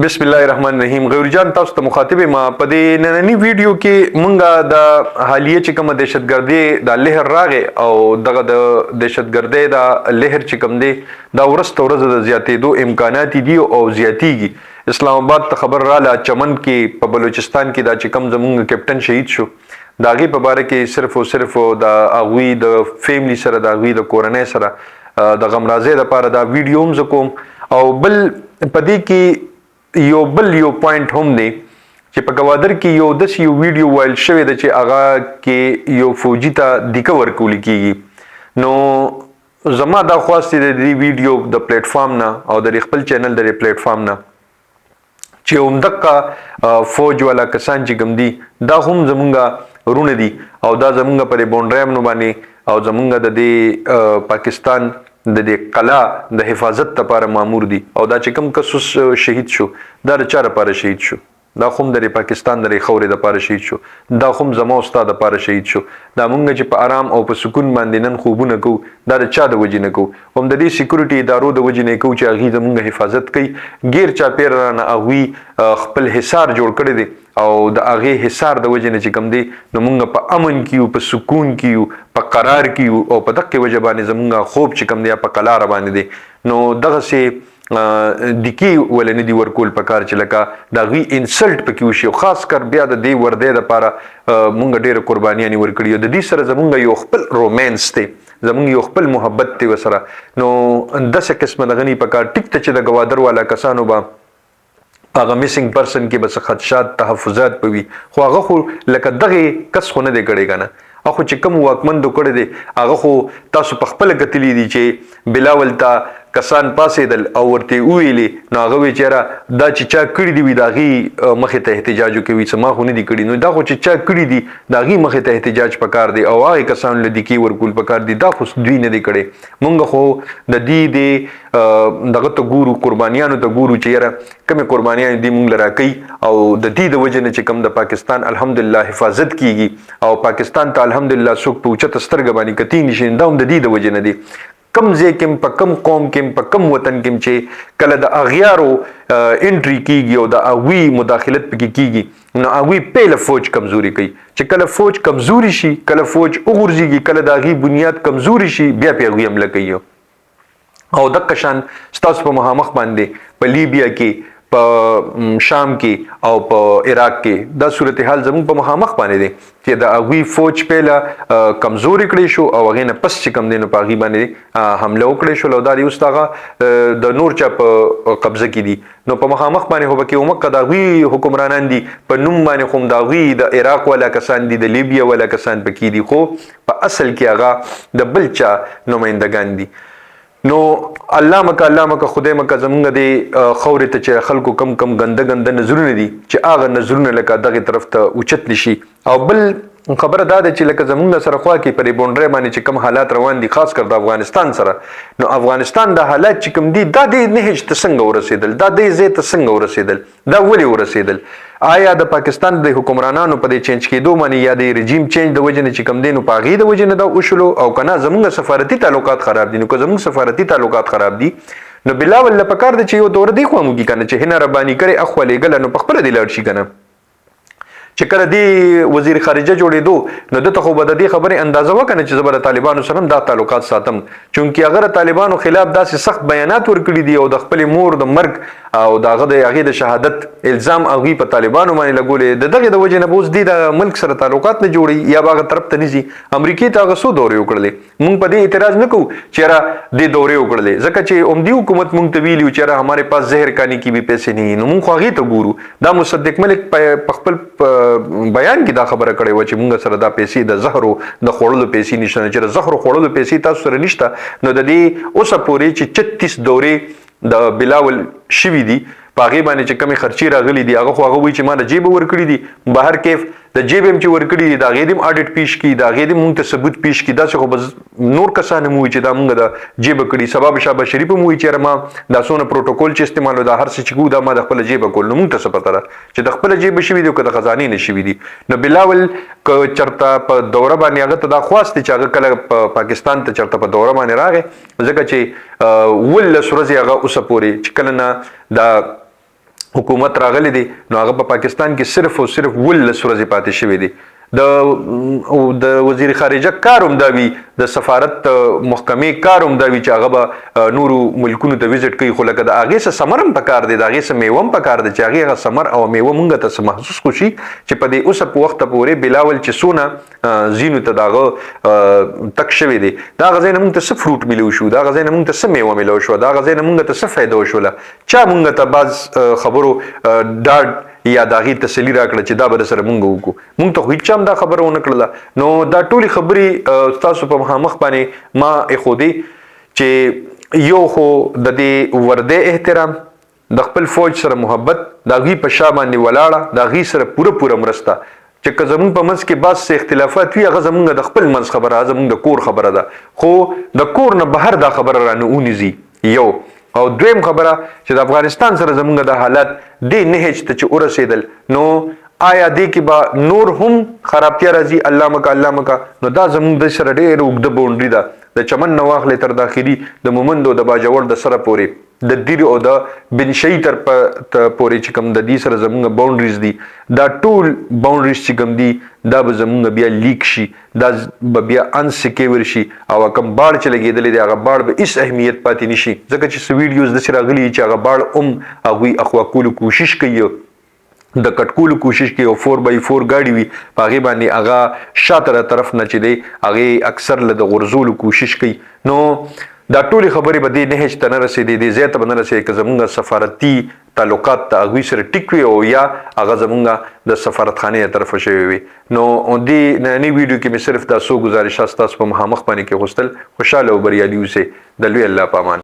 بسم الله الرحمن الرحیم. غوری جان تاسو ته مخاطب ما په دې نننی ویډیو کې مونږه د حالیه چې کوم دهشتګردي د لهر راغې او دغه د دهشتګردي د لهر چې کوم دی دا ورځ د زیاتېدو امکانات دي او زیاتېږي. اسلام آباد ته خبر رااله چمن کې په بلوچستان کې دا چې کوم زمونږ کیپټن شهید شو د هغې په باره کې صرف او صرف د هغوی د فیملی سره د هغوی د کورنۍ سره د غمرازۍ دپاره دا ویډیو هم زه کوم او بل په دې کې یو پوینټ هم دی چې په گوادر کې یو داسې یو ویډیو وایل شوی دی چې هغه کې یو فوجي ته دیکه ورکول کیږي. نو زما دا خواست دی د دې ویډیو د پلیټ فارم نه او د خپل چینل د پلیټ فارم نه چې همدغه فوج والا کسان چې کوم دي دا هم زمونږ ورونه دي او دا زمونږ په بونډرایم باندې او زمونږ د دې پاکستان د دې قلا د حفاظت لپاره مامور دي او دا چې کوم کس شهید شو دا د چا لپاره شهید شو؟ دا هم د پاکستان د خورې لپاره شهید شو، دا هم زما استاد لپاره شهید شو. دا مونږ چې په آرام او په سکون باندې نن خوبونه کوو دا د چا د وجې نه کوو؟ هم د دې سکیورټي ادارو د وجې نه کوو چې هغوی زمونږ حفاظت کوي. غیر چاپېره رانه هغوی خپل حصار جوړ کړی دی او د هغې حصار د وجې نه چې کوم دی نو مونږ په امن کې یو، په سکون کې یو، په قرار کې یو او په دغې وجه باندې زمونږ خوب چې کوم دی په قلاره باندې دی. نو دغسې دیکې ولې نه دي ورکول پکار چې لکه د هغوی انسلټ پکې وشي او خاص کر بیا د دې وردی دپاره مونږ ډېره قربانیانې ورکړي او د دې سره زمونږ یو خپل رومانس دی، زمونږ یو خپل محبت دی ورسره. نو داسې قسمه دغه نه پکار ټیک ته چې د ګوادر والا کسانو به هغه میسنګ پرسن کې بس خدشات تحفظات به وي خو هغه خو لکه دغې کس خو نه دی کړی که نه. هغه خو چې کوم واکمندو کړی دی هغه خو تاسو په خپله کتلي دي چې بلاول ته کسان پاسېدل او ورته وویلې نو هغه وی چېره دا چې چا کړي دي وي د هغې مخې ته احتجاج وکوي څه ما خو نه دي کړي. نو دا خو چې چا کړي دي د هغې مخې ته احتجاج پکار دی او هغې کسانو له دیکې ورکول پکار دي. دا خو دوی نه دي کړی. مونږ خو د دې د دغه ته ګورو، قربانیانو ته ګورو چې یاره کومې قربانیانې دي مونږ له راکوي او د دې د وجې نه چې کوم د پاکستان الحمدلله حفاظت کیږي او پاکستان ته الحمدلله څوک په اوچته سترګه باندې کتي نشي. دا هم د دې د وجې نه دی. کم ځای کې په کم قوم کې په کم وطن کې چې کله د اغیارو انټري کیږي او د هغوی مداخلت پکې کیږي نو هغوی پیله فوج کمزوري کوي. چې کله فوج کمزوري شي، کله فوج وغورځېږي، کله د هغې بنیاد کمزوري شي بیا پې هغوی حمله کوي. او دغه شان ستاسو په مخامخ باندې په لیبیا کې، په شام کې او په عراق کې دا صورتحال زموږ په مخامخ باندې دی چې د هغوی فوج پیله کمزوري کړی شو او هغې نه پس چې کوم دی نو په هغې باندې حمله وکړی شول او دا دی اوس د هغه د نور چا په قبضه کې دي. نو په مخامخ باندې خو پکې عمقه د هغوی حکمرانان دي، په نوم باندې خو د هغوی د عراق والا کسان دي، د لیبیا والا کسان پکې دي، خو په اصل کې هغه د بل چا نمایندګان دي. نو الله مکه خدای مکه زمونږ د خورې ته چې خلکو کم ګنده نظرونه دي چې هغه نظرونه لکه دغې طرف ته اوچت نشي. او بل خبره دا ده چې لکه زمونږ سره خوا کې په بونډرۍ باندې چې کوم حالات روان دي خاص کر د افغانستان سره، نو افغانستان د حالات چې کوم دي دا د نهج ته څنګه ورسېدل، دا د ځای ته څنګه ورسېدل، دا ولې ورسېدل؟ آیا د پاکستان د حکمرانانو په دې چینج کېدو باندې یا د رژیم چینج د وجې نه چې کوم دی نو په هغې د وجې نه دا وشلو او که نه زمونږ سفارتي تعلقات خراب دي؟ نو که زمونږ سفارتي تعلقات خراب دي نو بلاول له پکار ده چې یو دوره دی خوا موږي که نه چې هنه رباني کړې اخوا لېږله نو په خپله دې لاړ شي که نه. چې کله دی وزیر خارجه جوړېدو نو دته خو به د دې خبرې اندازه وکړه چې زه به د طالبانو سره هم دا تعلقات ساتم، چونکې هغه د طالبانو خلاف داسې سخت بیانات ورکړي دي او د خپلې مور د مرګ او د هغې د شهادت الزام هغوی په طالبانو باندې لګولې. د دغې د وجې نه به اوس دې د ملک سره تعلقات نه جوړوي یا به هغه طرف ته نه ځي. امریکې ته هغه څو دورې وکړلې، مونږ په دې اعتراض نه کوو چې یاره دې دورې وکړلې ځکه چې عمدي حکومت مونږ ته ویلي و چې یاره همارے پاس زهر کانی کی بھی پیسې نه وي. نو مونږ خو هغې ته ګورو. دا مصدق ملک په خپل بیان کې دا خبره کړې وه چې مونږ سره دا پیسې د زهرو د خوړلو پیسې نشته، چې د زهرو خوړلو پیسې تاسو سره نشته. نو د دې اوسه پورې چې 36 دورې د بلاول شوي دي په هغې باندې چې کمې خرچې راغلي دي هغه خو هغه وایي چې ما د جیبه ورکړي دي، بهر کیف د جیب هم چې ورکړي دي د هغې دې هم اډټ پیش کړي، د هغې دې مونږ ته ثبوت پیش کړي. داسې خو به نور کسان هم وایي چې دا مونږ د جیبه کړي. سبا به شهباز شریف هم وایي چې یاره ما دا څونه پروټوکول چې استعمالو دا هر څه چې کوو دا ما د خپله جیبه کول. نو مونږ ته څه پته ده چې د خپله جیبه شوي دي او که د خزانې نه شوي دي. نو بلاول که چېرته په دوره باندې هغه ته دا خواست دی چې هغه کله په پاکستان ته چېرته په دوره باندې راغی ځکه چې 18 ورځې هغه اوسه پورې چې کله نه دا حکومت راغلی دی نو هغه په پاکستان کې صرف او صرف 19 ورځې پاتې شوی دی. د وزیر خارجه کاروم دا وی د سفارت محکمې کاروم دا وی چې هغه به نورو ملکونو ته وزټ کوي، خو لکه د هغې څه سمرم پکار دی، د هغې څه میوه هم پکار دی چې هغې هغه سمر او میوه مونږ ته څه محسوس کړو چې په دې اوسه په وخته پورې بلاول چې څونه ځینو ته د هغه تک شوی دی، د هغه ځای نه مونږ ته څه فروټ میلو شو، د هغه ځای نه مونږ ته څه میوه میلو شوه، د هغه ځای نه مونږ ته څه فایده وشوله، چا مونږ ته بعض خبرو ډاډ یا د هغې تسلي راکړه چې دا به درسره مونږ وکړو. مونږ ته خو هېچا هم دا خبره ونه کړله. نو دا ټولې خبرې ستاسو په مخامخ باندې ما ایښودې چې یو خو د دې وردی احترام، د خپل فوج سره محبت، د هغوی په شا باندې ولاړه، د هغوی سره پوره مرسته چې که زمونږ په منځ کې بعض څه اختلافات وي هغه زمونږ د خپل منځ خبره، هغه زمونږ د کور خبره ده، خو د کور نه بهر دا خبره رانه ونیځي. یو او دویم خبره چې د افغانستان سره زمونږ د حالات دې نهج ته چې ورسېدل نو آیا دې کې به نور هم خرابتیا راځي، الله مکه. نو دا زمونږ د سره ډېره اوږده باونډري ده، د چمن نه واخلې تر داخلي، د مومندو د باجوړ د سره پورې، د دیر او د بنشئی تر پورې چې کوم د دې سره زمونږ باونډریز دي، دا ټول باونډریز چې کوم دي دا به زمونږ بیا لیک شي، دا به بیا انسکیور شي او کوم باړ چې لګېدلی دی هغه باړ به هېڅ اهمیت پاتې نه شي، ځکه چې څه ویډیوز داسې راغلي چې هغه باړ هم هغوی اخوا کولو کوشش کوي، د کټکولو کوشش کوي او 4x4 ګاډي وي په هغې باندې هغه شاته طرف نه چې دی هغې اکثر له د غورځولو کوشش کوي. نو دا ټولې خبرې به دې نهج ته نه رسېدې، دې ځای ته به نه رسېدې که زمونږ سفارتي تعلقات ته هغوی سره ټیک وي او یا هغه زمونږ د سفارتخانې طرفه شوی وي. نو دې ننني ویډیو کې مې صرف دا څو ګزارشات ستاسو په مخامخ باندې کېښودل. خوشحاله او بریالي اوسئ. د لوی الله په امان.